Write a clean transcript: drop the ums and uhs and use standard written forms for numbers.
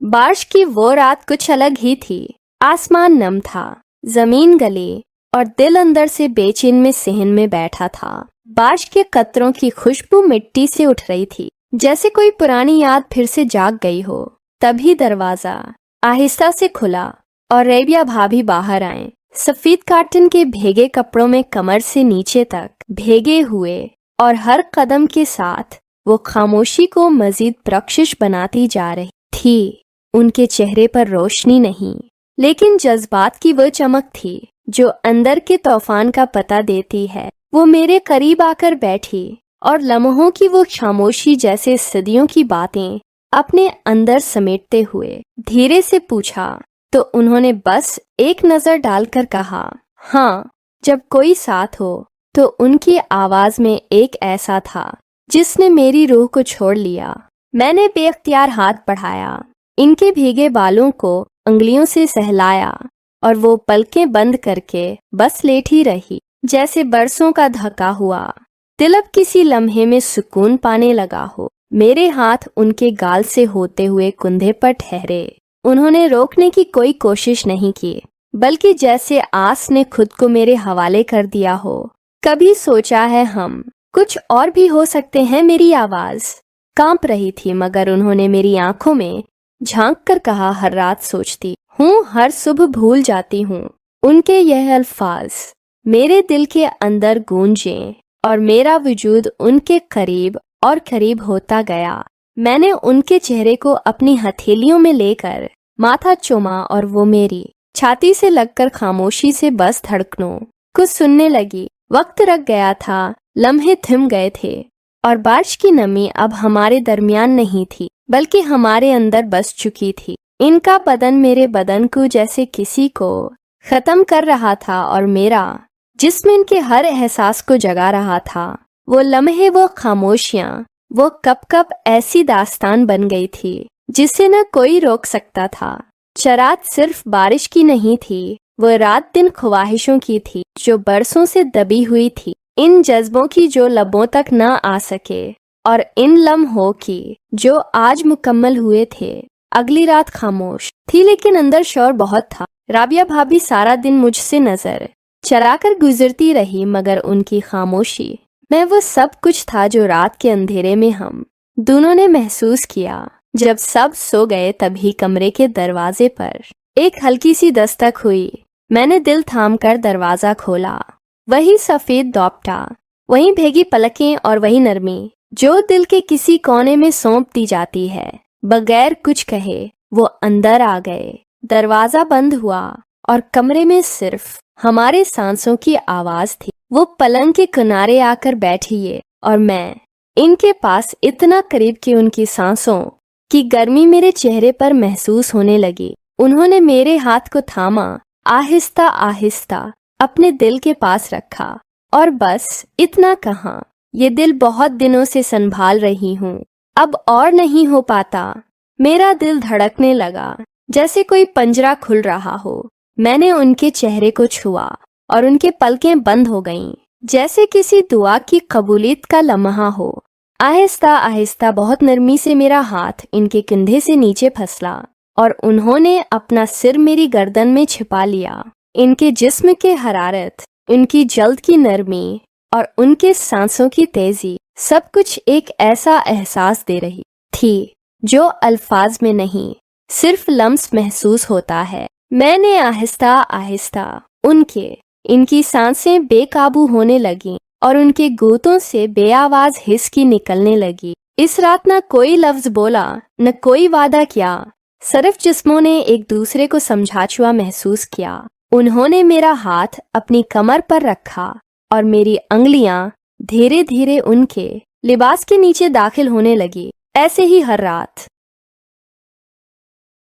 बारिश की वो रात कुछ अलग ही थी। आसमान नम था, जमीन गली और दिल अंदर से बेचैन में सहन में बैठा था। बारिश के कतरों की खुशबू मिट्टी से उठ रही थी, जैसे कोई पुरानी याद फिर से जाग गई हो। तभी दरवाजा आहिस्ता से खुला और रेबिया भाभी बाहर आए, सफेद कॉटन के भीगे कपड़ों में कमर से नीचे तक भीगे हुए, और हर कदम के साथ वो खामोशी को मजीद प्रकशिश बनाती जा रही थी। उनके चेहरे पर रोशनी नहीं, लेकिन जज्बात की वो चमक थी जो अंदर के तूफान का पता देती है। वो मेरे करीब आकर बैठी और लम्हों की वो खामोशी जैसे सदियों की बातें अपने अंदर समेटते हुए धीरे से पूछा, तो उन्होंने बस एक नजर डालकर कहा, हाँ। जब कोई साथ हो तो उनकी आवाज में एक ऐसा था जिसने मेरी रूह को छोड़ लिया। मैंने बेख्तियार हाथ बढ़ाया, इनके भीगे बालों को उंगलियों से सहलाया, और वो पलकें बंद करके बस लेटी रही, जैसे बरसों का धका हुआ दिल अब किसी लम्हे में सुकून पाने लगा हो। मेरे हाथ उनके गाल से होते हुए कुंधे पर ठहरे। उन्होंने रोकने की कोई कोशिश नहीं की, बल्कि जैसे आस ने खुद को मेरे हवाले कर दिया हो। कभी सोचा है हम कुछ और भी हो सकते हैं। मेरी आवाज कांप रही थी, मगर उन्होंने मेरी आंखों में झांक कर कहा, हर रात सोचती हूँ, हर सुबह भूल जाती हूँ। उनके यह अल्फाज मेरे दिल के अंदर गूंजे और मेरा वजूद उनके करीब और करीब होता गया। मैंने उनके चेहरे को अपनी हथेलियों में लेकर माथा चूमा और वो मेरी छाती से लगकर खामोशी से बस धड़कनों कुछ सुनने लगी। वक्त रख गया था, लम्हे थम गए थे, और बारिश की नमी अब हमारे दरमियान नहीं थी, बल्कि हमारे अंदर बस चुकी थी। इनका बदन मेरे बदन को जैसे किसी को खत्म कर रहा था, और मेरा जिस्म इनके हर एहसास को जगा रहा था। वो लम्हे, वो खामोशियां, वो कब कब ऐसी दास्तान बन गई थी जिसे न कोई रोक सकता था। शरात सिर्फ बारिश की नहीं थी, वो रात दिन ख्वाहिशों की थी जो बरसों से दबी हुई थी। इन जज्बों की जो लबों तक न आ सके, और इन लम्हों की जो आज मुकम्मल हुए थे। अगली रात खामोश थी, लेकिन अंदर शोर बहुत था। राबिया भाभी सारा दिन मुझसे नजर चराकर गुजरती रही, मगर उनकी खामोशी में वो सब कुछ था जो रात के अंधेरे में हम दोनों ने महसूस किया। जब सब सो गए, तभी कमरे के दरवाजे पर एक हल्की सी दस्तक हुई। मैंने दिल थाम कर दरवाजा खोला। वही सफेद दोपटा, वही भीगी पलकें और वही नरमी जो दिल के किसी कोने में सौंप दी जाती है। बगैर कुछ कहे वो अंदर आ गए। दरवाजा बंद हुआ और कमरे में सिर्फ हमारे सांसों की आवाज थी। वो पलंग के किनारे आकर बैठी, और मैं इनके पास इतना करीब कि उनकी सांसों की गर्मी मेरे चेहरे पर महसूस होने लगी। उन्होंने मेरे हाथ को थामा, आहिस्ता आहिस्ता अपने दिल के पास रखा, और बस इतना कहा, ये दिल बहुत दिनों से संभाल रही हूँ, अब और नहीं हो पाता। मेरा दिल धड़कने लगा, जैसे कोई पंजरा खुल रहा हो। मैंने उनके चेहरे को छुआ और उनके पलकें बंद हो गईं, जैसे किसी दुआ की कबूलियत का लम्हा हो। आहिस्ता आहिस्ता बहुत नरमी से मेरा हाथ इनके कंधे से नीचे फसला, और उन्होंने अपना सिर मेरी गर्दन में छिपा लिया। इनके जिस्म के हरारत, उनकी जल्द की नरमी और उनके सांसों की तेजी, सब कुछ एक ऐसा एहसास दे रही थी जो अल्फाज में नहीं, सिर्फ लम्स महसूस होता है। मैंने आहिस्ता आहिस्ता इनकी सांसें बेकाबू होने लगीं, और उनके गोतों से बेआवाज हिसकी निकलने लगी। इस रात न कोई लफ्ज बोला, न कोई वादा किया, सिर्फ जिस्मों ने एक दूसरे को समझा महसूस किया। उन्होंने मेरा हाथ अपनी कमर पर रखा, और मेरी अंगलियां धीरे धीरे उनके लिबास के नीचे दाखिल होने लगी। ऐसे ही हर रात